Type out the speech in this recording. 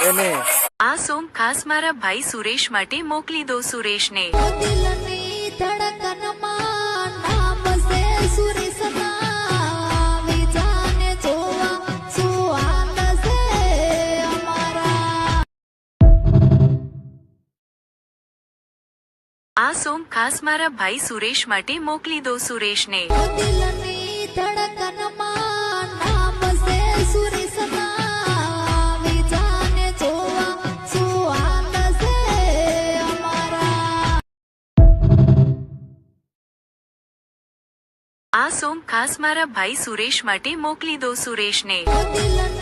એને આ સોંગ ખાસ મારા ભાઈ સુરેશ માટે મોકલી દો. સુરેશને દિલની ધડકનમાં નામ છે સુરેશના, વિજાને જોવા સુહાગ છે અમારા. આ સોંગ ખાસ મારા ભાઈ સુરેશ માટે મોકલી દો. સુરેશને દિલની ધડકનમાં નામ છે સુરેશના, વિજાને જોવા સુહાગ છે અમારા. આ સોંગ ખાસ મારા ભાઈ સુરેશ માટે મોકલી દો. સુરેશને દિલની